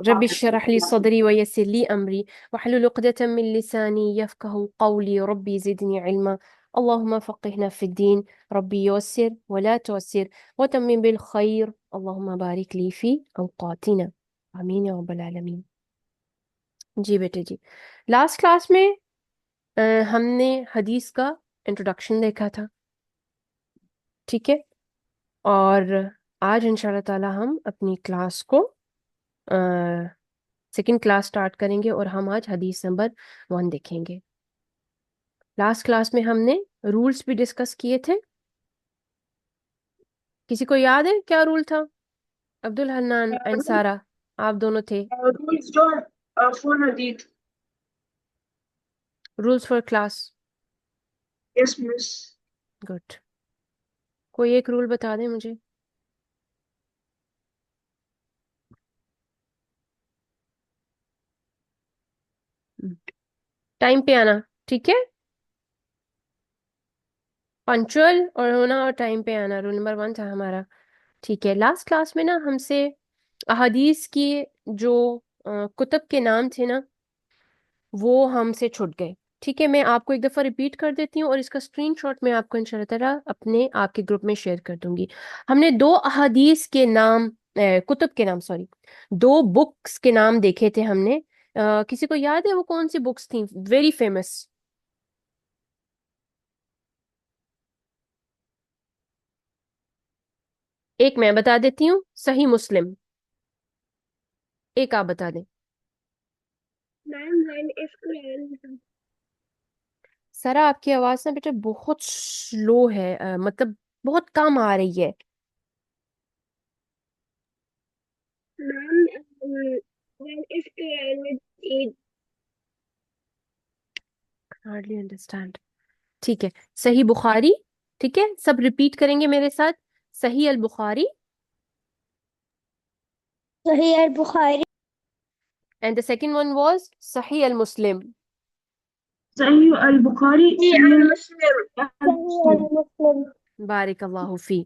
Rabbi इश्रह ली सदरी व यस्सिर ली अमरी वहलुल उक़दतम मिन लिसानी यफ़क़हू क़ौली रब्बी ज़िदनी इल्मा अल्लाहुम्मा फ़क़्हिना फ़िद्दीन रब्बी यस्सिर व ला तुअस्सिर व तम्मिम बिल खैर अल्लाहुम्मा बारिक ली फ़ी औक़ातिना आमीन या रब्बल आलमीन। जी बेटे जी, लास्ट क्लास में हमने हदीस का इंट्रोडक्शन देखा था, ठीक है। और आज इंशाल्लाह ताला हम अपनी क्लास को सेकंड क्लास स्टार्ट करेंगे और हम आज हदीस नंबर 1 देखेंगे। लास्ट क्लास में हमने रूल्स भी डिस्कस किए थे। किसी को याद है क्या रूल था? अब्दुल हन्नान एंड सारा, आप दोनों थे। rules don't for hadith. Rules for class. Yes, miss. Good. कोई एक रूल बता दे मुझे। टाइम पे आना, ठीक है। पंक्चुअल और होना और टाइम पे आना, रूल नंबर 1 था हमारा, ठीक है। लास्ट क्लास में ना हमसे अहादीस की जो कुतुब के नाम थे ना वो हमसे छूट गए, ठीक है। मैं आपको एक दफ़ा रिपीट कर देती हूँ और इसका स्क्रीनशॉट मैं आपको इंशाल्लाह ताला अपने आपके ग्रुप में शेयर कर दूंगी। हमने दो अहादीस के नाम कुतुब के नाम सॉरी, दो बुक्स के नाम देखे थे हमने। किसी को याद है वो कौन सी बुक्स थी वेरी फेमस? एक मैं बता देती हूँ, सही मुस्लिम। एक आप बता दें। Ma'am when is Quran? सारा आपकी आवाज ना बेटा बहुत स्लो है, मतलब बहुत कम आ रही है। Ma'am, when is Quran with Eid? Hardly understand. ठीक है, सही बुखारी, ठीक है, सब रिपीट करेंगे मेरे साथ। Sahih al Bukhari Sahih al-Bukhari. And the second one was Sahih al Muslim. Sahih al-Bukhari. Sahih al-Muslim. Sahih al-Muslim. बारिक अल्लाहु फी।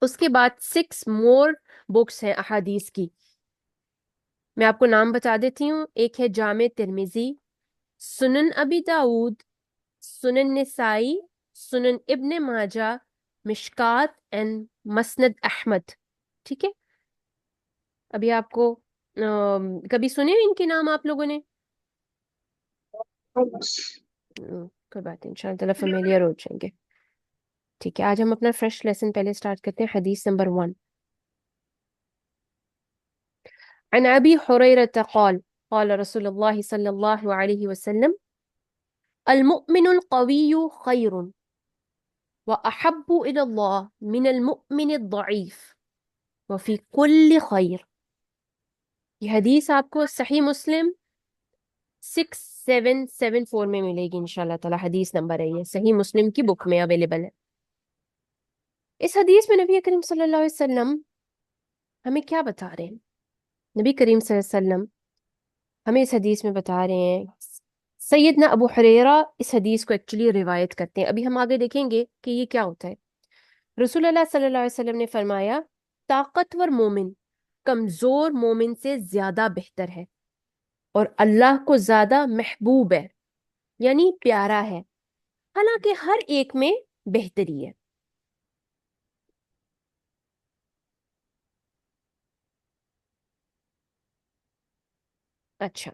उसके बाद 6 मोर बुक्स हैं अहादीस की। मैं आपको नाम बता देती हूँ। एक है जामे तिर्मिजी, सुनन अबी दाऊद, सुनन निसाई, सुनन इब्ने माजा, मिशकात एंड मसनद अहमद, ठीक है। अभी आपको कभी सुने इनके नाम आप लोगों ने? कोई बात नहीं, इंशाल्लाह ताला फेमिलियर हो जाएंगे, ठीक है। आज हम अपना फ्रेश लेसन पहले स्टार्ट करते हैं। हदीस नंबर 1। अन अबी हुरैरह क़ाल क़ाल रसूलुल्लाह सल्लल्लाहु अलैहि वसल्लम अल मुमिनुल क़विय्यु खैरुन व अहब्बु इलल्लाह मिनल मुमिनिद दईफ व फी कुल्लि खैर। ये हदीस आपको सही मुस्लिम 6774 में मिलेगी इंशाल्लाह ताला। हदीस नंबर है ये, सही मुस्लिम की बुक में अवेलेबल है। इस हदीस में नबी करीम सल्लल्लाहु अलैहि वसल्लम हमें क्या बता रहे हैं? नबी करीम सल्लल्लाहु अलैहि वसल्लम हमें इस हदीस में बता रहे हैं, सैयदना अबू हुरैरा इस हदीस को एक्चुअली रिवायत करते हैं। अभी हम आगे देखेंगे कि ये क्या होता है। रसूलुल्लाह सल्लल्लाहु अलैहि वसल्लम ने फरमाया, ताकतवर मोमिन कमजोर मोमिन से ज्यादा बेहतर है और अल्लाह को ज्यादा महबूब है, यानी प्यारा है। हालांकि हर एक में बेहतरी है। अच्छा,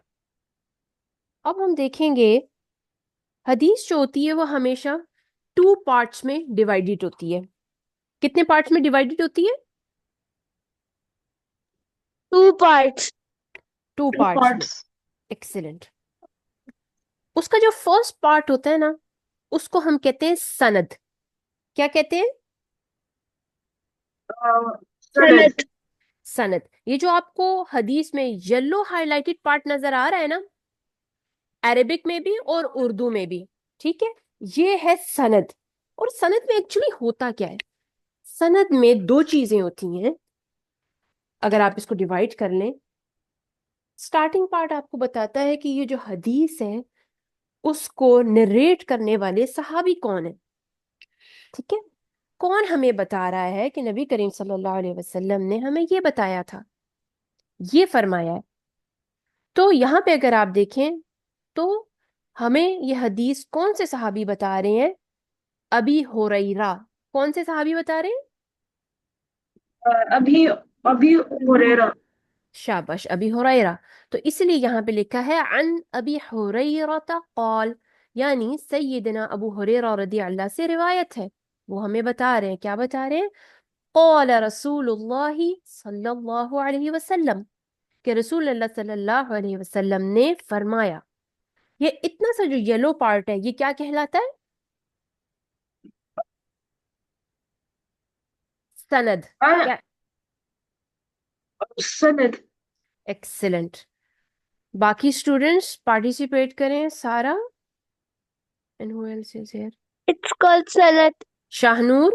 अब हम देखेंगे हदीस जो होती है वो हमेशा 2 पार्ट्स में डिवाइडेड होती है। कितने पार्ट्स में डिवाइडेड होती है? 2 parts. 2 Two पार्ट्स में। parts. एक्सीलेंट। उसका जो फर्स्ट पार्ट होता है ना उसको हम कहते हैं सनद। क्या कहते हैं? Uh, Sanad. सनद। ये जो आपको हदीस में येलो हाइलाइटेड पार्ट नजर आ रहा है ना, अरेबिक में भी और उर्दू में भी, ठीक है, ये है सनद। और सनद में एक्चुअली होता क्या है? सनद में दो चीजें होती हैं। अगर आप इसको डिवाइड कर लें, स्टार्टिंग पार्ट आपको बताता है कि ये जो हदीस है उसको नरेट करने वाले सहाबी कौन है, ठीक है। कौन हमें बता रहा है कि नबी करीम सल्लल्लाहु अलैहि वसल्लम ने हमें ये बताया था। یہ فرمایا ہے. تو یہاں پہ اگر آپ دیکھیں تو ہمیں یہ حدیث کون سے صحابی بتا رہے ہیں؟ ابی ہریرہ. کون سے صحابی بتا رہے ہیں؟ ابھی ابھی ہریرہ. شاباش، ابی ہریرہ. تو اس لیے یہاں پہ لکھا ہے عن ابی ہریرہ قال، یعنی سیدنا ابو ہریرہ رضی اللہ سے روایت ہے. وہ ہمیں بتا رہے ہیں، کیا بتا رہے ہیں؟ قال رسول اللہ صلی اللہ علیہ وسلم، کہ رسول اللہ صلی اللہ علیہ وسلم نے فرمایا. یہ اتنا سا جو یلو پارٹ ہے یہ کیا کہلاتا ہے؟ سند. کیا؟ سند. ایکسلنٹ. باقی اسٹوڈنٹس پارٹیسپیٹ کریں. سارا and who else is here؟ It's called sanad. شاہنور.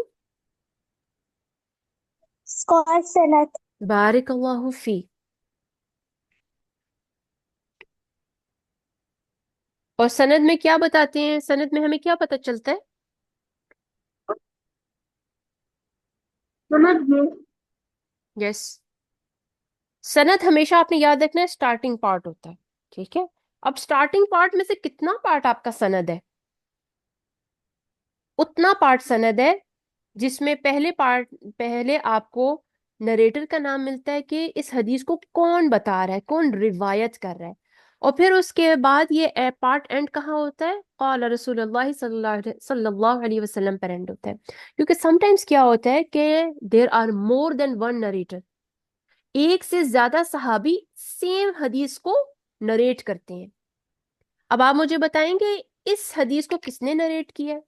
It's called sanad. بارک اللہ فی. اور سند میں کیا بتاتے ہیں؟ سند میں ہمیں کیا پتہ چلتا ہے؟ سند میں یس. سند ہمیشہ آپ نے یاد رکھنا ہے اسٹارٹنگ پارٹ ہوتا ہے. ٹھیک ہے. اب اسٹارٹنگ پارٹ میں سے کتنا پارٹ آپ کا سند ہے؟ اتنا پارٹ سند ہے جس میں پہلے آپ کو نریٹر کا نام ملتا ہے کہ اس حدیث کو کون بتا رہا ہے، کون روایت کر رہا ہے، اور پھر اس کے بعد یہ پارٹ اینڈ کہاں ہوتا ہے؟ قال رسول اللہ صلی اللہ علیہ وسلم پر اینڈ ہوتا ہے. کیونکہ سم ٹائمز کیا ہوتا ہے کہ there are more than one narrator, ایک سے زیادہ صحابی سیم حدیث کو نریٹ کرتے ہیں. اب آپ مجھے بتائیں گے اس حدیث کو کس نے نریٹ کیا ہے؟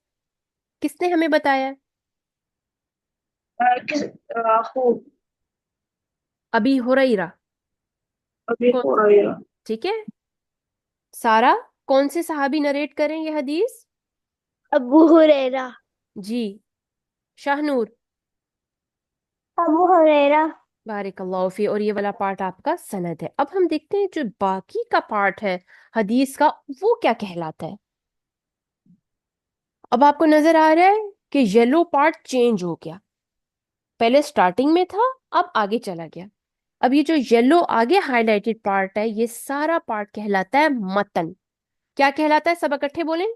کس نے ہمیں بتایا؟ ابی ہریرہ. ابھی کون؟ ہریرہ. ٹھیک ہے. سارا، کون سے صحابی نریٹ کریں یہ حدیث؟ ابو ہریرہ. جی. شاہنور. ابو ہریرہ. بارک اللہ فی. اور یہ والا پارٹ آپ کا سند ہے. اب ہم دیکھتے ہیں جو باقی کا پارٹ ہے حدیث کا وہ کیا کہلاتا ہے. اب آپ کو نظر آ رہا ہے کہ یلو پارٹ چینج ہو گیا. پہلے سٹارٹنگ میں تھا، اب آگے چلا گیا. اب یہ جو یلو آگے ہائی لائٹڈ پارٹ ہے یہ سارا پارٹ کہلاتا ہے متن. کیا کہلاتا ہے؟ سب اکٹھے بولیں.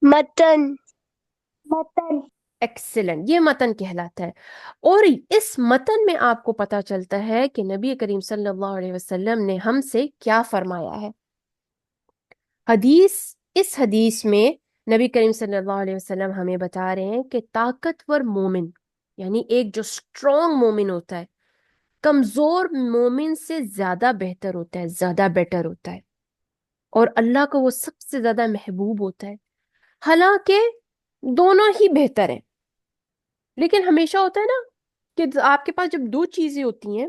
متن. متن. ایکسلنٹ. یہ متن کہلاتا ہے. اور اس متن میں آپ کو پتا چلتا ہے کہ نبی کریم صلی اللہ علیہ وسلم نے ہم سے کیا فرمایا ہے. اس حدیث میں نبی کریم صلی اللہ علیہ وسلم ہمیں بتا رہے ہیں کہ طاقتور مومن، یعنی ایک جو اسٹرانگ مومن ہوتا ہے، کمزور مومن سے زیادہ بہتر ہوتا ہے، زیادہ بیٹر ہوتا ہے، اور اللہ کو وہ سب سے زیادہ محبوب ہوتا ہے. حالانکہ دونوں ہی بہتر ہیں، لیکن ہمیشہ ہوتا ہے نا کہ آپ کے پاس جب دو چیزیں ہوتی ہیں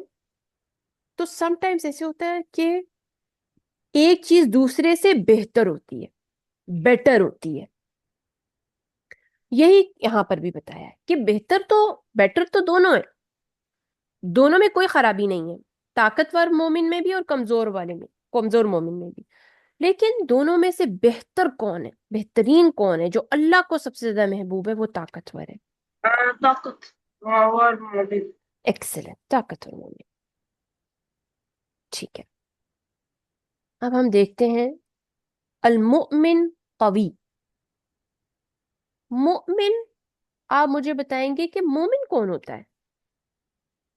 تو سم ٹائمز ایسے ہوتا ہے کہ ایک چیز دوسرے سے بہتر ہوتی ہے، بیٹر ہوتی ہے. یہی یہاں پر بھی بتایا ہے کہ بیٹر تو دونوں ہے، دونوں میں کوئی خرابی نہیں ہے، طاقتور مومن میں بھی اور کمزور مومن میں بھی. لیکن دونوں میں سے بہتر کون ہے، بہترین کون ہے، جو اللہ کو سب سے زیادہ محبوب ہے؟ وہ طاقتور ہے. طاقت اور مومن. ایکسلنٹ. طاقتور مومن. ٹھیک ہے. اب ہم دیکھتے ہیں المؤمن قوی. مومن، آپ مجھے بتائیں گے کہ مومن کون ہوتا ہے؟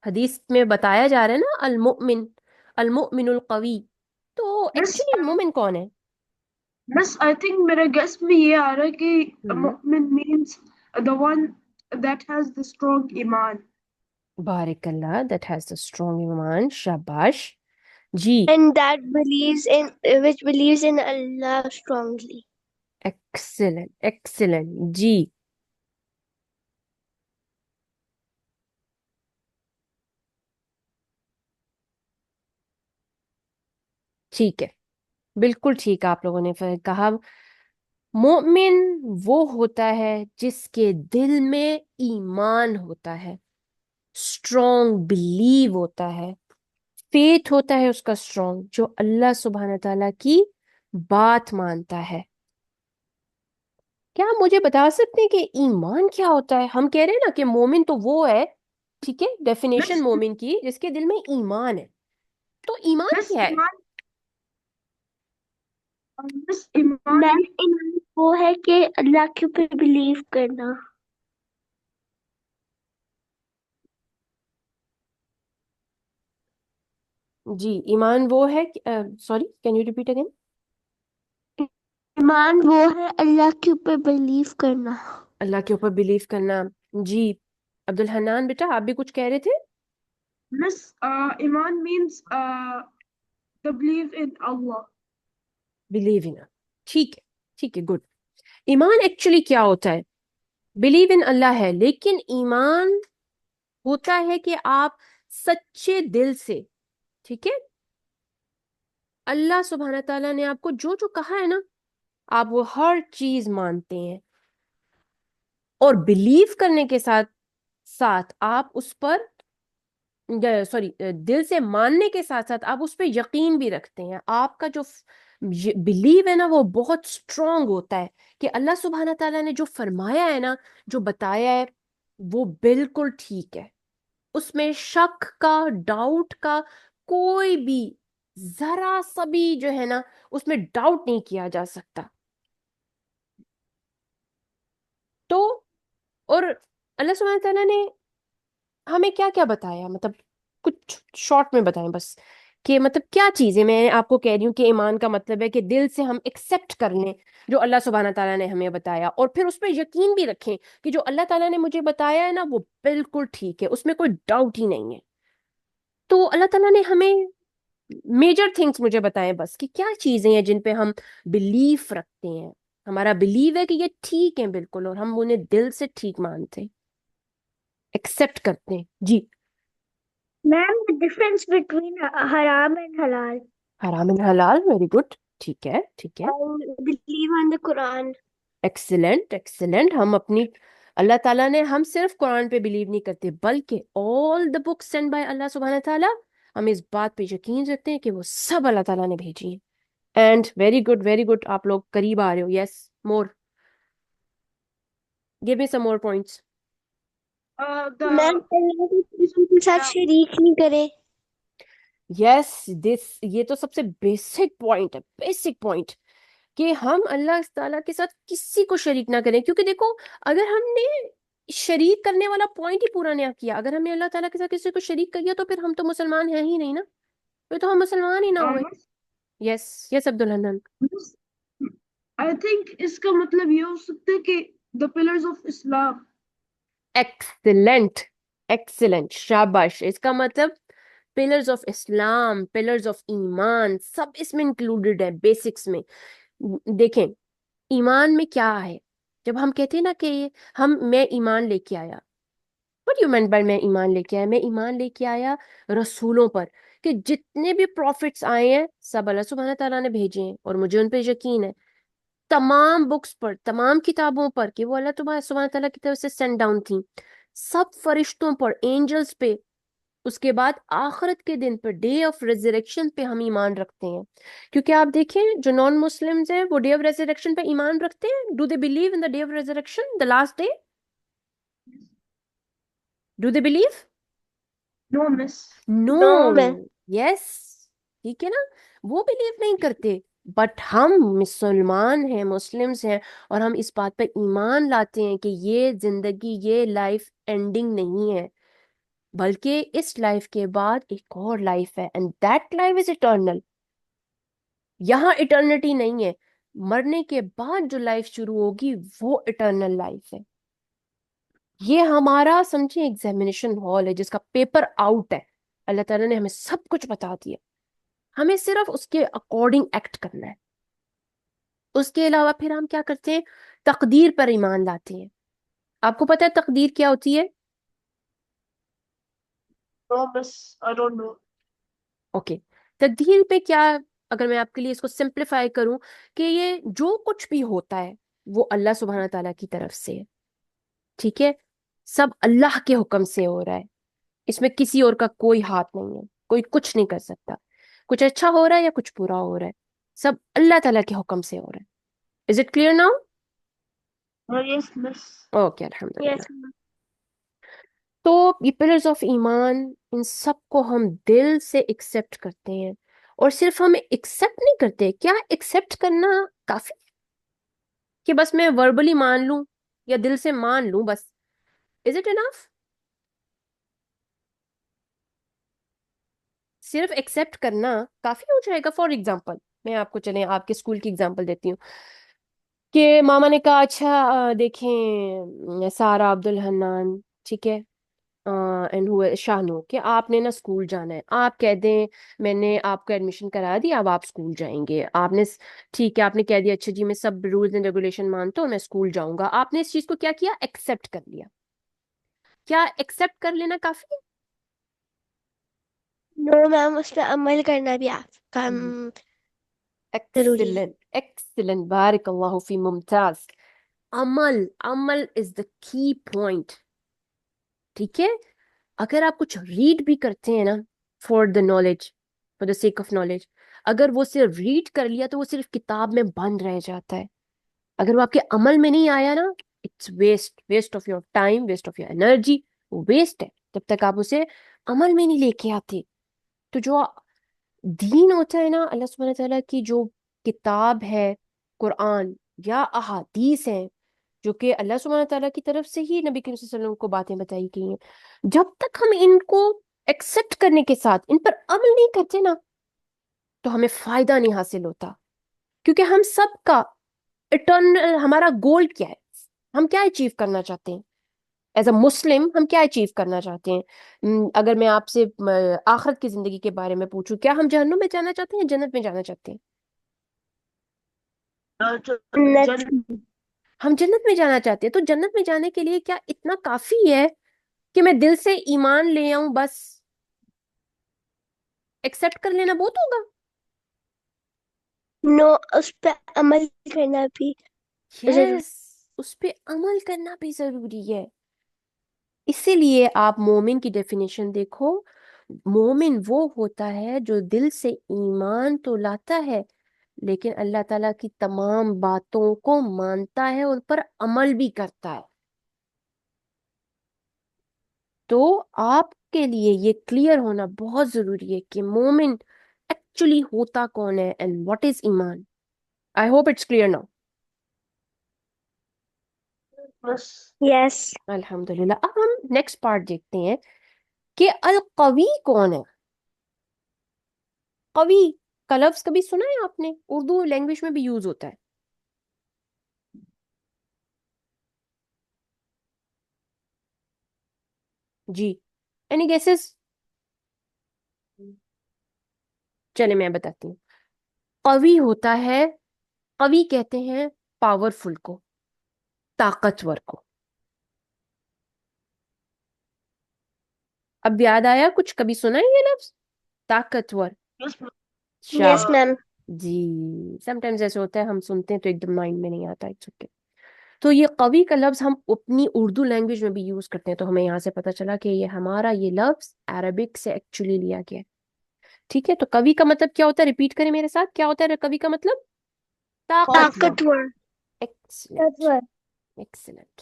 حدیث میں بتایا جا رہا ہے نا المؤمن القوی. تو ایکچولی مومن کون ہے؟ بس آئی تھنک میرا گیس میں یہ آ رہا ہے کہ ہم، مؤمن means the one that has the strong iman. بارک اللہ. دیٹ ہیز دا اسٹرانگ ایمان. شاباش. جی. And that which believes in Allah strongly. Excellent excellent. جی. ٹھیک ہے، بالکل ٹھیک آپ لوگوں نے کہا. مومن وہ ہوتا ہے جس کے دل میں ایمان ہوتا ہے، اسٹرانگ بلیو ہوتا ہے، فیتھ ہوتا ہے اس کا اسٹرانگ، جو اللہ سبحانہ تعالیٰ کی بات مانتا ہے. کیا آپ مجھے بتا سکتے ہیں کہ ایمان کیا ہوتا ہے؟ ہم کہہ رہے ہیں نا کہ مومن تو وہ ہے ٹھیک ہے, ڈیفینیشن مومن کی, جس کے دل میں ایمان ہے. تو ایمان بس کیا ہے؟ میم ایمان وہ ہے کہ اللہ کے اوپر بلیو کرنا. جی, ایمان وہ ہے, sorry can you repeat again? ایمان وہ ہے اللہ کے اوپر بلیو کرنا. اللہ کے اوپر بلیو کرنا. جی عبد الحنان بیٹا, آپ بھی کچھ کہہ رہے تھے؟ Miss, Iman means the belief in Allah. Believe in, ٹھیک ہے, ٹھیک ہے, گڈ. ایمان ایکچولی کیا ہوتا ہے؟ بلیو ان اللہ ہے, لیکن ایمان ہوتا ہے کہ آپ سچے دل سے, ٹھیک ہے, اللہ سبحانہ تعالیٰ نے آپ کو جو جو کہا ہے نا, آپ وہ ہر چیز مانتے ہیں, اور بلیو کرنے کے ساتھ ساتھ آپ اس پر, سوری, دل سے ماننے کے ساتھ ساتھ آپ اس پہ یقین بھی رکھتے ہیں. آپ کا جو بلیو ہے نا وہ بہت اسٹرانگ ہوتا ہے کہ اللہ سبحانہ تعالیٰ نے جو فرمایا ہے نا, جو بتایا ہے, وہ بالکل ٹھیک ہے. اس میں شک کا, ڈاؤٹ کا کوئی بھی ذرا سا بھی جو ہے نا, اس میں ڈاؤٹ نہیں کیا جا سکتا. تو اور اللہ سبحانہ تعالیٰ نے ہمیں کیا کیا بتایا, مطلب کچھ شارٹ میں بتائیں بس, کہ مطلب کیا چیزیں. میں آپ کو کہہ رہی ہوں کہ ایمان کا مطلب ہے کہ دل سے ہم ایکسیپٹ کر لیں جو اللہ سبحانہ تعالیٰ نے ہمیں بتایا, اور پھر اس پہ یقین بھی رکھیں کہ جو اللہ تعالیٰ نے مجھے بتایا ہے نا وہ بالکل ٹھیک ہے, اس میں کوئی ڈاؤٹ ہی نہیں ہے. تو اللہ تعالیٰ نے ہمیں میجر تھنگس مجھے بتائیں بس, کہ کیا چیزیں ہیں جن پہ ہم بلیف رکھتے ہیں, ہمارا بلیو ہے کہ یہ ٹھیک ہے بالکل, اور ہم انہیں دل سے ٹھیک مانتے ہیں, ایکسیپٹ کرتے ہیں. جی میم the difference between haram and halal. حرام حلال, ویری گڈ, ٹھیک ہے, ٹھیک ہے, I believe on the Quran. Excellent excellent. ہم اپنی, اللہ تعالیٰ نے, ہم صرف قرآن پہ بلیو نہیں کرتے بلکہ آل دا بکس سینڈ بائی اللہ سبحانہ تعالیٰ, ہم اس بات پہ یقین رکھتے ہیں کہ وہ سب اللہ تعالیٰ نے بھیجی ہیں. And very good, very good, آپ لوگ قریب آ رہے ہو. یس, مور, گیو می سم مور پوائنٹس. میم اللہ کو کسی کے ساتھ شریک نہیں کرے. یس, دس, یہ تو سب سے بیسک پوائنٹ ہے, بیسک پوائنٹ, کہ ہم اللہ تعالیٰ کے ساتھ کسی کو شریک نہ کریں. کیونکہ دیکھو, اگر ہم نے شریک کرنے والا پوائنٹ ہی پورا نہ کیا, اگر ہم نے اللہ تعالیٰ کے ساتھ کسی کو شریک کر دیا, تو پھر ہم تو مسلمان ہیں ہی نہیں نا, پھر تو ہم مسلمان ہی نہ ہوئے. یس یس عبد الحنان. I think اس کا مطلب یہ ہو سکتا ہے کہ the pillars of Islam. Excellent excellent, شاباش. اس کا مطلب pillars of Islam, pillars of ایمان, سب اس میں انکلوڈیڈ ہے, بیسکس میں. دیکھیں ایمان میں کیا ہے, جب ہم کہتے ہیں نا کہ میں ایمان لے کے آیا, what you meant by میں ایمان لے کے آیا؟ میں ایمان لے کے آیا رسولوں پر, کہ جتنے بھی پروفٹس آئے ہیں سب اللہ سبحانہ تعالیٰ نے بھیجے ہیں, اور مجھے ان پہ یقین ہے. تمام بکس پر, تمام کتابوں پر, کہ وہ اللہ سبحانہ تعالیٰ کی طرف سے سینڈ ڈاؤن تھیں, سب فرشتوں پر, اینجلز پہ, اس کے بعد آخرت کے دن پر, ڈے آف ریزریکشن پہ ہم ایمان رکھتے ہیں. کیونکہ آپ دیکھیں جو نان مسلمز ہیں وہ ڈے آف ریزریکشن پہ ایمان رکھتے ہیں. Do they believe in the day of resurrection, the last day? Do they believe? No, miss. No. No, ma'am. Yes, ٹھیک ہے نا, وہ بلیو نہیں کرتے. بٹ ہم مسلمان ہیں, مسلمز ہیں, اور ہم اس بات پہ ایمان لاتے ہیں کہ یہ زندگی, یہ لائف اینڈنگ نہیں ہے, بلکہ اس لائف کے بعد ایک اور لائف ہے, and that life is eternal. یہاں اٹرنٹی نہیں ہے, مرنے کے بعد جو لائف شروع ہوگی وہ اٹرنل لائف ہے. یہ ہمارا سمجھیں ایگزامینیشن ہال ہے جس کا پیپر آؤٹ ہے. اللہ تعالیٰ نے ہمیں سب کچھ بتا دیا, ہمیں صرف اس کے اکارڈنگ ایکٹ کرنا ہے. اس کے علاوہ پھر ہم کیا کرتے ہیں, تقدیر پر ایمان لاتے ہیں. آپ کو پتہ ہے تقدیر کیا ہوتی ہے؟ No, miss. I don't know. Okay, تقدیر پہ کیا, اگر میں آپ کے لیے اس کو سمپلیفائی کروں, کہ یہ جو کچھ بھی ہوتا ہے وہ اللہ سبحانہ تعالیٰ کی طرف سے ہے, ٹھیک ہے, سب اللہ کے حکم سے ہو رہا ہے, اس میں کسی اور کا کوئی ہاتھ نہیں ہے, کوئی کچھ نہیں کر سکتا. کچھ اچھا ہو رہا ہے یا کچھ برا ہو رہا ہے, سب اللہ تعالیٰ کے حکم سے ہو رہا ہے. از it clear now? Yes, miss. Okay, الحمدللہ. Yes, ma'am. تو یہ پلرز آف ایمان، ان سب کو ہم دل سے ایکسپٹ کرتے ہیں، اور صرف ہم ایکسپٹ نہیں کرتے، کیا ایکسپٹ کرنا کافی ہے کہ بس میں وربلی مان لوں یا دل سے مان لوں بس؟ Is it enough? صرف ایکسپٹ کرنا کافی ہو جائے گا؟ فار ایگزامپل میں آپ کو، چلیں آپ کے اسکول کی ایگزامپل دیتی ہوں کہ ماما نے کہا اچھا دیکھیں سارا عبد الحنان، ٹھیک ہے، اینڈ شاہ نور، کہ آپ نے نا اسکول جانا ہے، آپ کہہ دیں میں نے آپ کو ایڈمیشن کرا دی، اب آپ اسکول جائیں گے، آپ نے ٹھیک ہے، آپ نے کہہ دیا اچھا جی میں سب رولز اینڈ ریگولیشن مانتا ہوں، میں اسکول جاؤں گا، آپ نے اس چیز کو کیا کیا؟ ایکسپٹ کر لیا۔ کیا ایکسپٹ کر لینا کافی ہے؟ نو میم، اس پہ عمل کرنا بھی آپ کا ضروری ہے. ایکسلنٹ ایکسلنٹ، بارک اللہ فی، ممتاز۔ عمل، عمل از دا کی پوائنٹ، ٹھیک ہے؟ اگر آپ کچھ ریڈ بھی کرتے ہیں نا، for the knowledge, for the sake of knowledge, اگر وہ صرف ریڈ کر لیا تو وہ صرف کتاب میں بند رہ جاتا ہے، اگر وہ آپ کے عمل میں نہیں آیا نا، it's waste, waste of your time, waste of your energy, وہ ویسٹ ہے جب تک آپ اسے عمل میں نہیں لے کے آتے۔ تو جو دین ہوتا ہے نا، اللہ سبحانہ تعالیٰ کی جو کتاب ہے، قرآن یا احادیث ہیں، جو کہ اللہ سبحانہ تعالیٰ کی طرف سے ہی نبی کریم صلی اللہ علیہ وسلم کو باتیں بتائی گئی ہیں، جب تک ہم ان کو ایکسپٹ کرنے کے ساتھ ان پر عمل نہیں کرتے نا، تو ہمیں فائدہ نہیں حاصل ہوتا، کیونکہ ہم سب کا اٹرنل ہمارا گول کیا ہے، ہم کیا اچیو کرنا چاہتے ہیں ایز اے مسلم، ہم کیا اچیو کرنا چاہتے ہیں؟ اگر میں آپ سے آخرت کی زندگی کے بارے میں پوچھوں، کیا ہم جہنم میں جانا چاہتے ہیں یا جنت میں جانا چاہتے ہیں؟ جنت. ہم جنت میں جانا چاہتے ہیں، تو جنت میں جانے کے لیے کیا اتنا کافی ہے کہ میں دل سے ایمان لے آؤں بس؟ ایکسپٹ کر لینا بہت ہوگا؟ نو، اس پہ عمل کرنا بھی ضروری. یس، اس پہ عمل کرنا بھی ضروری ہے۔ اسی لیے آپ مومن کی ڈیفینیشن دیکھو، مومن وہ ہوتا ہے جو دل سے ایمان تو لاتا ہے لیکن اللہ تعالیٰ کی تمام باتوں کو مانتا ہے، ان پر عمل بھی کرتا ہے۔ تو آپ کے لیے یہ کلیئر ہونا بہت ضروری ہے کہ مومن ایکچولی ہوتا کون ہے اینڈ واٹ از ایمان۔ I hope it's clear now. Yes. الحمدللہ۔ اب ہم نیکسٹ پارٹ دیکھتے ہیں کہ القوی کون ہے۔ قوی کا لفظ کبھی سنا ہے آپ نے؟ اردو لینگویج میں بھی یوز ہوتا ہے۔ جی، اینی گیسز؟ چلے میں بتاتی ہوں۔ قوی ہوتا ہے، قوی کہتے ہیں پاورفل کو، طاقتور کو۔ اب یاد آیا کچھ؟ کبھی سنا ہے یہ لفظ طاقتور؟ یس میم. جی، سم ٹائمز ایسے ہوتا ہے ہم سنتے ہیں تو ایک دم مائنڈ میں نہیں آتا، اٹس اوکے۔ تو یہ قوی کا لفظ ہم اپنی اردو لینگویج میں بھی یوز کرتے ہیں، تو ہمیں یہاں سے پتہ چلا کہ یہ ہمارا یہ لفظ عربک سے ایکچولی لیا گیا ہے، ٹھیک ہے؟ تو قوی کا مطلب کیا ہوتا ہے؟ ریپیٹ کریں میرے ساتھ، کیا ہوتا ہے قوی کا مطلب؟ طاقتور۔ طاقتور. Excellent excellent.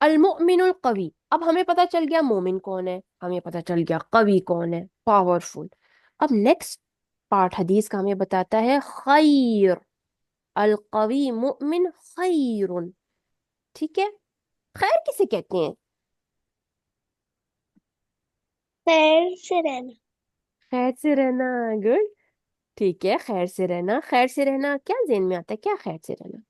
المؤمن القوی، اب ہمیں پتا چل گیا مومن کون ہے، ہمیں پتا چل گیا قوی کون ہے، پاورفل۔ اب نیکسٹ پارٹ حدیث کا ہمیں بتاتا ہے خیر، القوی مؤمن خیر، ٹھیک ہے؟ خیر کسے کہتے ہیں؟ خیر سے رہنا. خیر سے رہنا، گڈ، ٹھیک ہے، خیر سے رہنا۔ خیر سے رہنا کیا ذہن میں آتا ہے؟ کیا خیر سے رہنا؟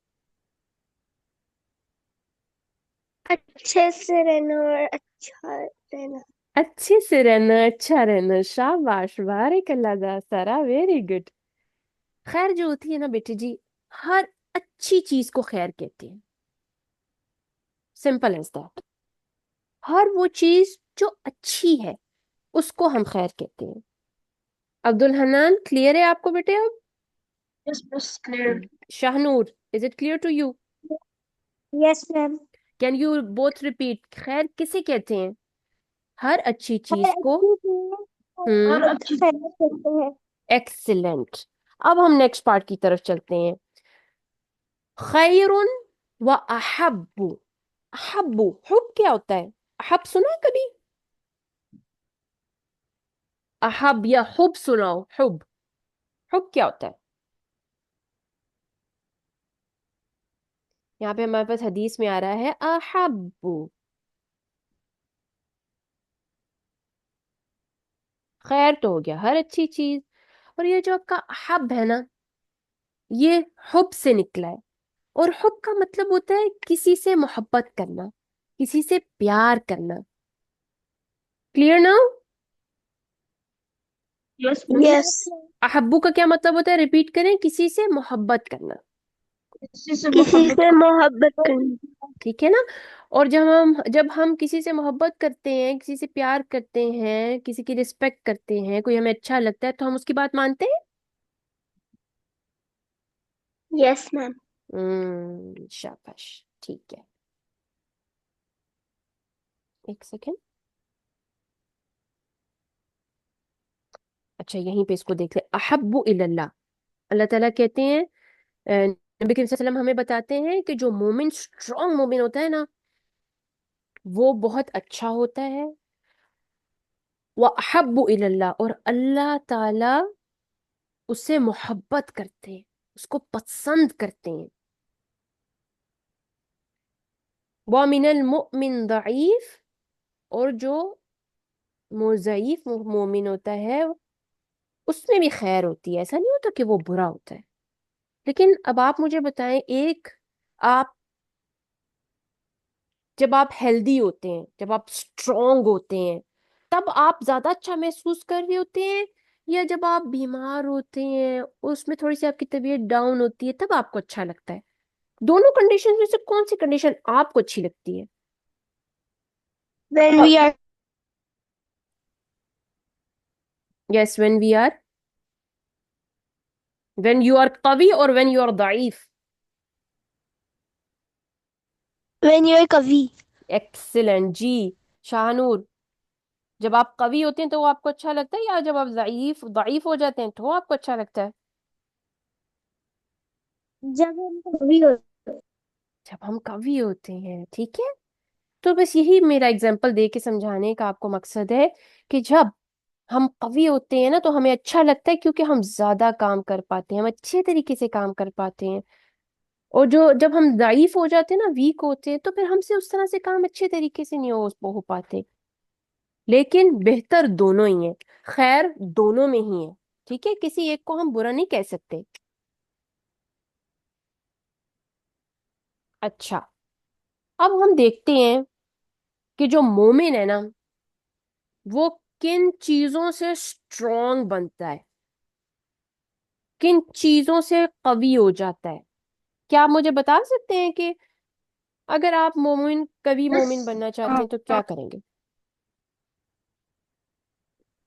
اچھے سے رہنا اور اچھا رہنا. اچھے سے رہنا، اچھا رہنا، شاباش، بارک اللہ دا سارا، ویری گڈ۔ خیر جو ہوتی ہے نا بیٹی جی، ہر اچھی چیز کو خیر کہتے ہیں، سمپل ایز دیٹ۔ ہر وہ چیز جو اچھی ہے اس کو ہم خیر کہتے ہیں۔ عبد الحنان کلیئر ہے آپ کو بیٹے؟ اب Shahnoor, is it clear to you? Yes ma'am. Can you both repeat? خیر کسے کہتے ہیں؟ ہر اچھی چیز کو۔ ایکسلنٹ۔ اب ہم نیکسٹ پارٹ کی طرف چلتے ہیں۔ خیر و احب، अहब्बु, हुब क्या होता है? अहब सुना है कभी? अहब या हुब सुनाओ। हुब, हुब क्या होता है? यहाँ पे हमारे पास हदीस में आ रहा है अहब्बु। खैर तो हो गया, हर अच्छी चीज। और ये जो आपका हब है ना, ये हुब से निकला है। और हुब का मतलब होता है किसी से मोहब्बत करना, किसी से प्यार करना। क्लियर ना? Yes, miss. Yes. अहब्बू का क्या मतलब होता है? रिपीट करें, किसी से मोहब्बत करना। किसी से किसी मोहब्बत से मोहब्बत करनी। ठीक है ना? और जब हम किसी से मोहब्बत करते हैं, किसी से प्यार करते हैं, किसी की रिस्पेक्ट करते हैं, कोई हमें अच्छा लगता है, तो हम उसकी बात मानते हैं। Yes, ma'am. शाबाश, ठीक है। एक सेकेंड। अच्छा, यहीं पे इसको देख ले। अहब्बु इल्लल्लाह, अल्लाह ताला कहते हैं, नबी करीम सल्लल्लाहु अलैहि वसल्लम हमें बताते हैं कि जो मोमिन, स्ट्रांग मोमिन होता है ना, वो बहुत अच्छा होता है। व अहब्बु इल्लल्लाह, और अल्लाह ताला उससे मोहब्बत करते हैं, उसको पसंद करते हैं। व मिनल मुमिन दईफ, और जो मुज़य्यिफ मोमिन होता है, उसमें भी खैर होती है, ऐसा नहीं होता कि वो बुरा होता है। लेकिन अब आप मुझे बताएं, एक, आप जब आप हेल्दी होते हैं, जब आप स्ट्रांग होते हैं, तब आप ज्यादा अच्छा महसूस कर रहे होते हैं, या जब आप बीमार होते हैं, उसमें थोड़ी सी आपकी तबीयत डाउन होती है, तब आपको अच्छा लगता है? दोनों कंडीशन में से कौन सी कंडीशन आपको अच्छी लगती है? When we are yes, when you are कवी और व्हेन यू आर दाइफ। when you are kavi. Excellent जी। शाहनूर, जब आप कवि होते हैं तो वो आपको अच्छा लगता है, या जब आप ज़ईफ दाइफ हो जाते हैं तो वो आपको अच्छा लगता है? जब हम कवि होते हैं। जब हम कवि होते हैं, ठीक है। तो बस यही मेरा एग्जाम्पल दे के समझाने का आपको मकसद है कि जब हम कवि होते हैं ना, तो हमें अच्छा लगता है, क्योंकि हम ज्यादा काम कर पाते हैं, हम अच्छे तरीके से काम कर पाते हैं। और जो जब हम ज़ईफ हो जाते हैं ना, वीक होते हैं, तो फिर हमसे उस तरह से काम अच्छे तरीके से नहीं हो पाते। लेकिन बेहतर दोनों ही है, खैर दोनों में ही है। ठीक है, किसी एक को हम बुरा नहीं कह सकते। अच्छा, अब हम देखते हैं कि जो मोमिन है ना, वो किन चीजों से स्ट्रांग बनता है, किन चीजों से कवी हो जाता है। क्या आप मुझे बता सकते हैं कि अगर आप कवि मोमिन बस बनना चाहते हैं तो क्या करेंगे?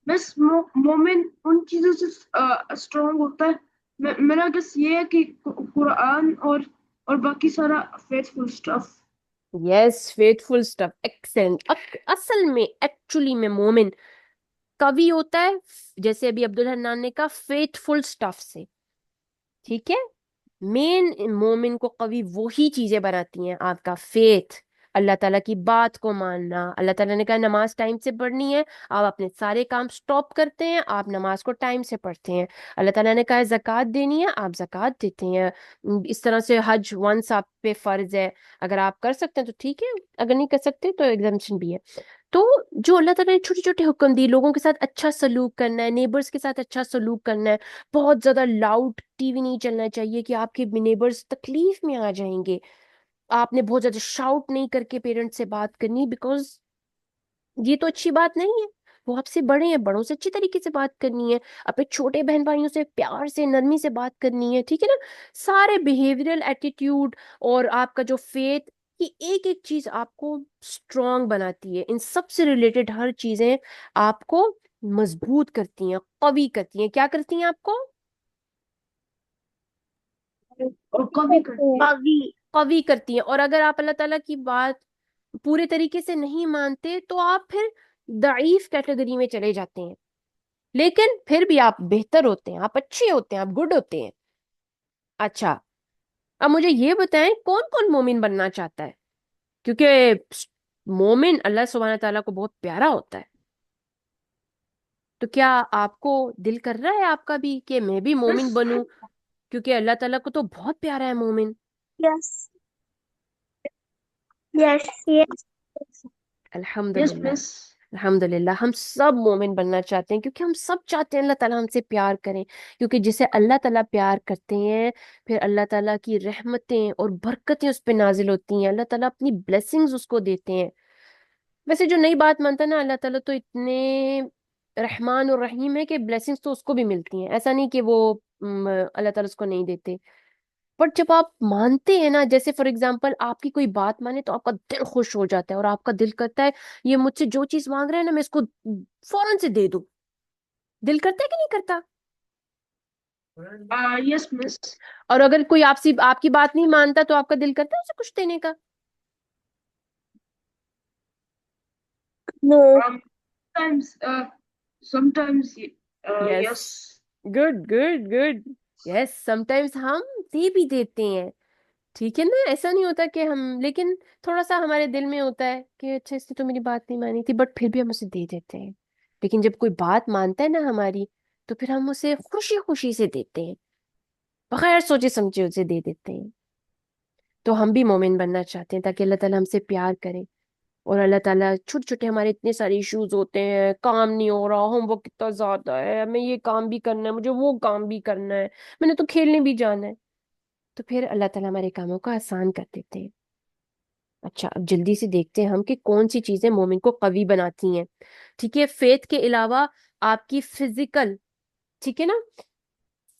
बस मोमेन उन चीजों से स्ट्रांग होता है। मेरा गेस ये है कि कुरान और बाकी सारा faithful stuff. Yes, faithful stuff, excellent. असल में, एक्चुअली में मोमिन कवि होता है, जैसे अभी अब्दुल हन्नान ने कहा, फेथफुल स्टफ से। ठीक है, मेन मोमिन को कवि वही चीजें बनाती हैं, आपका फेथ, अल्लाह ताला की बात को मानना। अल्लाह ताला ने कहा नमाज टाइम से पढ़नी है, आप अपने सारे काम स्टॉप करते हैं, आप नमाज को टाइम से पढ़ते हैं। अल्लाह ताला ने कहा ज़कात देनी है, आप ज़कात देते हैं। इस तरह से हज वंस आप पे फर्ज है, अगर आप कर सकते हैं तो ठीक है, अगर नहीं कर सकते तो एग्जाम्पशन भी है। तो जो अल्लाह ताला ने छोटे छोटे हुक्म दिए, लोगों के साथ अच्छा सलूक करना है, नेबर्स के साथ अच्छा सलूक करना है, बहुत ज्यादा लाउड टीवी नहीं चलना चाहिए कि आपके नेबर्स तकलीफ में आ जाएंगे, आपने बहुत ज्यादा शाउट नहीं करके पेरेंट्स से बात करनी, बिकॉज ये तो अच्छी बात नहीं है। वो आपसे बड़े हैं, बड़ों से अच्छी तरीके से बात करनी है, अपने छोटे बहन भाइयों से प्यार से, नरमी से बात करनी है, ठीक है ना? सारे बिहेवियरल एटीट्यूड और आपका जो फेथ, ये एक एक चीज आपको स्ट्रांग बनाती है। इन सब से रिलेटेड हर चीजें आपको मजबूत करती हैं, कवी करती हैं। क्या करती हैं आपको? और कभी करती है। कवि। कवी करती हैं। और अगर आप अल्लाह ताला की बात पूरे तरीके से नहीं मानते, तो आप फिर दाइफ कैटेगरी में चले जाते हैं। लेकिन फिर भी आप बेहतर होते हैं, आप अच्छे होते हैं, आप गुड होते हैं। अच्छा, अब मुझे ये बताएं, कौन कौन मोमिन बनना चाहता है? क्योंकि मोमिन अल्लाह सुब्हान ताला को बहुत प्यारा होता है। तो क्या आपको दिल कर रहा है आपका भी कि मैं भी मोमिन Yes, बनूं, क्योंकि अल्लाह ताला को तो बहुत प्यारा है मोमिन। Yes. Yes. Yes. yes, अल्हम्दुलिल्लाह। miss. अल्हम्दुलिल्लाह, हम सब मोमिन बनना चाहते हैं, क्योंकि हम सब चाहते हैं अल्लाह ताला हमसे प्यार करें। क्योंकि जिसे अल्लाह ताला प्यार करते हैं, फिर अल्लाह ताला की रहमतें और बरकतें उस पर नाजिल होती हैं, अल्लाह ताला अपनी ब्लेसिंग्स उसको देते हैं। वैसे जो नई बात मानता है ना, अल्लाह ताला तो इतने रहमान और रहीम है कि ब्लेसिंग्स तो उसको भी मिलती हैं, ऐसा नहीं कि वो अल्लाह ताला उसको नहीं देते। बट जब आप मानते हैं ना, जैसे फॉर एग्जाम्पल आपकी कोई बात माने तो आपका दिल खुश हो जाता है और आपका दिल करता है ये मुझसे जो चीज मांग रहे हैं ना, मैं इसको फौरन से दे दूं। दिल करता है कि नहीं करता? Yes, miss. और अगर कोई आपसी आपकी बात नहीं मानता तो आपका दिल करता है उसे कुछ देने का? No. Um, sometimes, sometimes, yes, yes. Good good good. Yes, sometimes हम दे भी देते हैं, ठीक है ना, ऐसा नहीं होता कि हम, लेकिन थोड़ा सा हमारे दिल में होता है कि अच्छा इसने तो मेरी बात नहीं मानी थी, बट फिर भी हम उसे दे देते हैं। लेकिन जब कोई बात मानता है ना हमारी, तो फिर हम उसे खुशी खुशी से देते हैं, बगैर सोचे समझे उसे दे देते हैं। तो हम भी मोमिन बनना चाहते हैं ताकि अल्लाह ताला हमसे प्यार करे। और अल्लाह ताला छोटे छोटे हमारे इतने सारे इश्यूज होते हैं, काम नहीं हो रहा, होमवर्क कितना ज्यादा है, हमें ये काम भी करना है, मुझे वो काम भी करना है, मैंने तो खेलने भी जाना है। तो फिर अल्लाह ताला हमारे कामों को आसान कर देते हैं। अच्छा, अब जल्दी से देखते हैं हम कि कौन सी चीजें मोमिन को कवी बनाती हैं। ठीक है, फेथ के अलावा आपकी फिजिकल, ठीक है ना,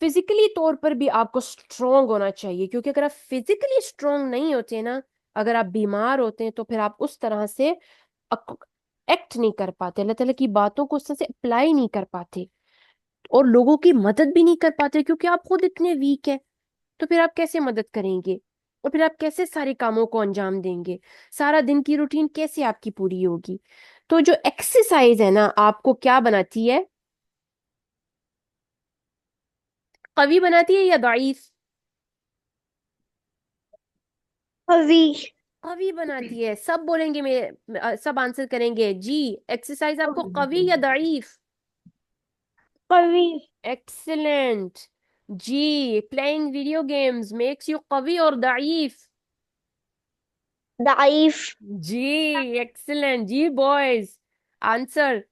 फिजिकली तौर पर भी आपको स्ट्रोंग होना चाहिए, क्योंकि अगर आप फिजिकली स्ट्रोंग नहीं होते ना, अगर आप बीमार होते हैं, तो फिर आप उस तरह से एक्ट नहीं कर पाते, अल्लाह ताला की बातों को उस तरह से अप्लाई नहीं कर पाते, और लोगों की मदद भी नहीं कर पाते, क्योंकि आप खुद इतने वीक है। तो फिर आप कैसे मदद करेंगे? और फिर आप कैसे सारे कामों को अंजाम देंगे? सारा दिन की रूटीन कैसे आपकी पूरी होगी? तो जो एक्सरसाइज है ना, आपको क्या बनाती है? कवी बनाती है या दाइफ? Avi. कवि बनाती है। सब बोलेंगे, सब आंसर करेंगे जी। एक्सरसाइज आपको कवि या दाइफ? Avi. एक्सीलेंट जी। Playing video games makes you कवि और दाइफ? Daif. जी, एक्सीलेंट जी बॉयज। आंसर,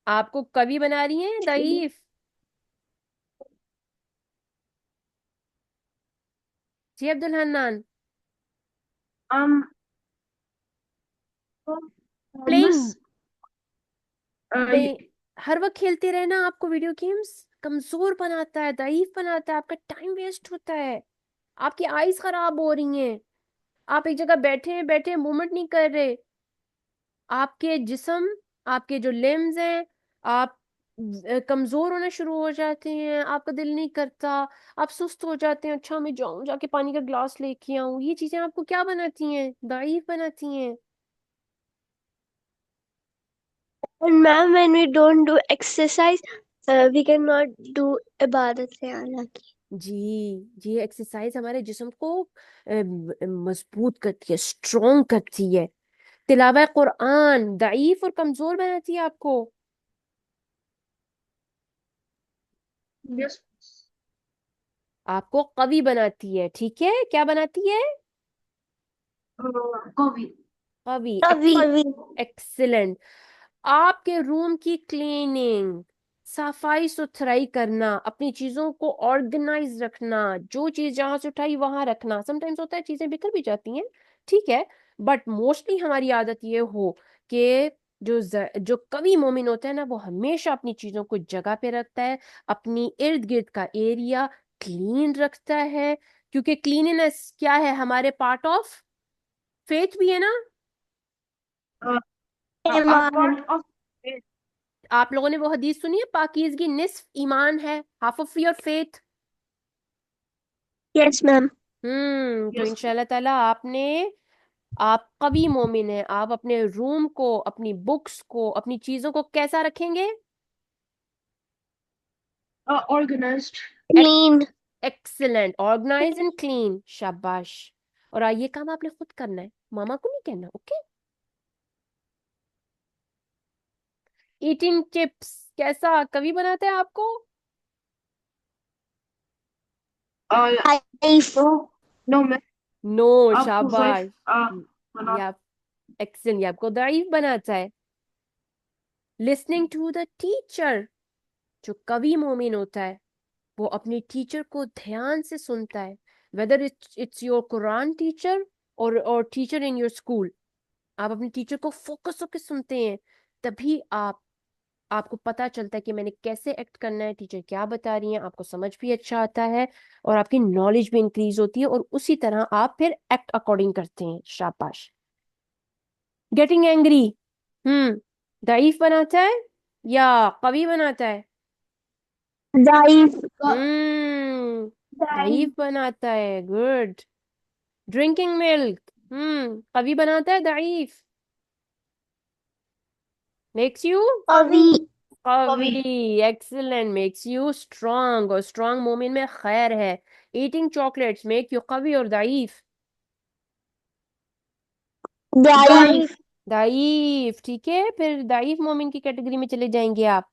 आपको कवि बना रही हैं दाइफ? जी Abdul Hannan. Um, playing, miss. नहीं, हर वक्त खेलते रहना आपको वीडियो गेम्स कमजोर बनाता है, दाइफ बनाता है, आपका टाइम वेस्ट होता है, आपकी आईज खराब हो रही हैं, आप एक जगह बैठे मूवमेंट नहीं कर रहे, आपके जिस्म, आपके जो लिम्स हैं, आप कमजोर होना शुरू हो जाते हैं, आपका दिल नहीं करता, आप सुस्त हो जाते हैं, अच्छा मैं जाऊं जाके पानी का ग्लास लेके आऊं। ये चीजें आपको क्या बनाती हैं? दाइफ बनाती हैं। And ma'am, when we don't do exercise, we cannot do ibadat ya Allah ki. जी, ये एक्सरसाइज हमारे जिस्म को मजबूत करती है, स्ट्रोंग करती है। तिलावा कुरान दाइफ और कमजोर बनाती है आपको। Yes. आपको कवि बनाती है, ठीक है, क्या बनाती है? Coffee. कवि। Avi. Avi. एक्सीलेंट। आपके रूम की क्लीनिंग, सफाई सुथराई करना, अपनी चीजों को ऑर्गेनाइज रखना, जो चीज जहां से उठाई वहां रखना। समटाइम्स होता है चीजें बिखर भी जाती हैं, ठीक है, बट मोस्टली हमारी आदत ये हो कि जो कवि मोमिन होता है ना, वो हमेशा अपनी चीजों को जगह पे रखता है, अपनी इर्द गिर्द का एरिया क्लीन रखता है, क्योंकि क्लीनिनेस क्या है, हमारे पार्ट ऑफ फेथ भी है ना। Uh, a Iman. part of it. आप लोगों ने वो हदीस सुनी है, पाकीज़गी निस्फ ईमान है, half of your faith. Yes, ma'am. तो Yes. इंशाल्लाह ताला आप कवी मोमिन हैं, आप अपने रूम को, अपनी बुक्स को, अपनी चीजों को कैसा रखेंगे? Organized. Clean. Excellent, organize and clean, शाबाश। और ये काम आपने खुद करना है, मामा को नहीं कहना, ओके। ईटिंग चिप्स कैसा कवि बनाता है आपको? नो मैं नो, आपको शाबाश। बना ये आप एक्सेलेंट, ये आपको दाइफ बनाता है। लिसनिंग टू द टीचर, जो कवि मोमिन होता है वो अपने टीचर को ध्यान से सुनता है, whether it's your Quran teacher और टीचर इन योर स्कूल। आप अपने टीचर को फोकस होकर सुनते हैं, तभी आपको पता चलता है कि मैंने कैसे एक्ट करना है, टीचर क्या बता रही हैं, आपको समझ भी अच्छा आता है और आपकी नॉलेज भी इंक्रीज होती है, और उसी तरह आप फिर एक्ट अकॉर्डिंग करते हैं। शाबाश। गेटिंग एंग्री, दाइफ बनाता है या कवि बनाता है? Daif. दाइफ बनाता है, गुड। ड्रिंकिंग मिल्क, कवि बनाता है दाइफ? Makes you Kavi. कवि, एक्सीलेंट, मेक्स यू स्ट्रांग, और स्ट्रांग मोमिन में खैर है। ईटिंग चॉकलेट्स मेक यू कवि और दाइफ? Daif. दाइफ, ठीक है। फिर दाइफ मोमिन की कैटेगरी में चले जाएंगे आप।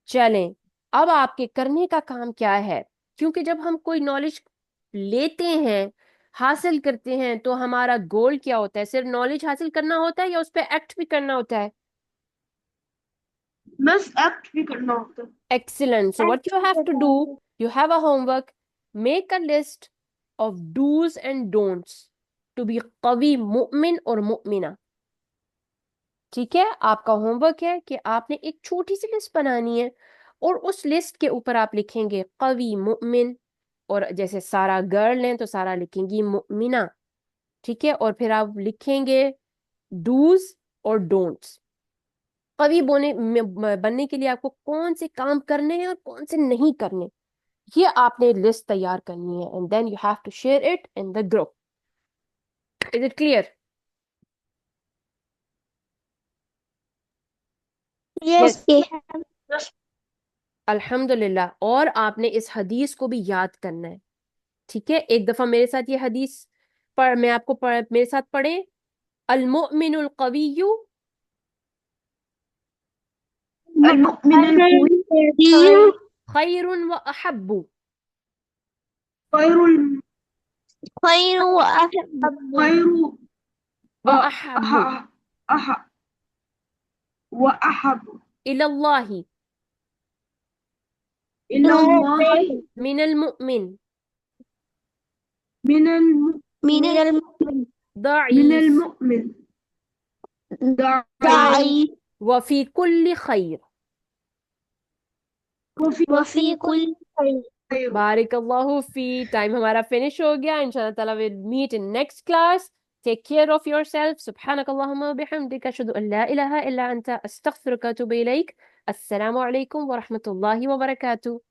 चलें, अब आपके करने का काम क्या है, क्योंकि जब हम कोई नॉलेज लेते हैं, हासिल करते हैं, तो हमारा गोल क्या होता है? सिर्फ नॉलेज हासिल करना होता है या उस पर एक्ट भी करना होता है? बस एक्ट भी करना होता है। Excellent. So what you have to do, you have a homework, make a list of do's and don'ts to be कवि, मुमिन और मुमिना। ठीक है, आपका होमवर्क है कि आपने एक छोटी सी लिस्ट बनानी है, और उस लिस्ट के ऊपर आप लिखेंगे कवि, मुमिन, और जैसे सारा गर्ल है तो सारा लिखेंगी मुमिना। ठीक है, और फिर आप लिखेंगे डूज और डोंट्स। कवि बनने के लिए आपको कौन से काम करने हैं और कौन से नहीं करने, ये आपने लिस्ट तैयार करनी है, and then you have to share it in the group. Is it clear? Yes, we have. अल्हम्दुलिल्लाह। और आपने इस हदीस को भी याद करना है, ठीक है। एक दफा मेरे साथ ये हदीस मैं आपको मेरे साथ पढ़े। अल मुमिनुल कविय्यु المؤمن القوي खैरुन व अहब्बु خير خير وأحب. خير व अहब्बु أح وأحب इलल्लाहि إلى الله मिनल मुमिन من الم من المؤمن من ضعीफ المؤمن ضعيف ضعيف व फी कुल्ली खैर। وفي كل خير. बारिक अल्लाहु फी। टाइम हमारा फिनिश हो गया। इंशाल्लाह ताला will meet in next class. Take care of yourself. सुब्हानक अल्लाहुम्मा व बिहम्दिक अशहदु अन ला इलाहा इल्ला अंता अस्तगफिरुका व अतूबु इलैक। अस्सलामु अलैकुम व रहमतुल्लाहि व बरकातुहू।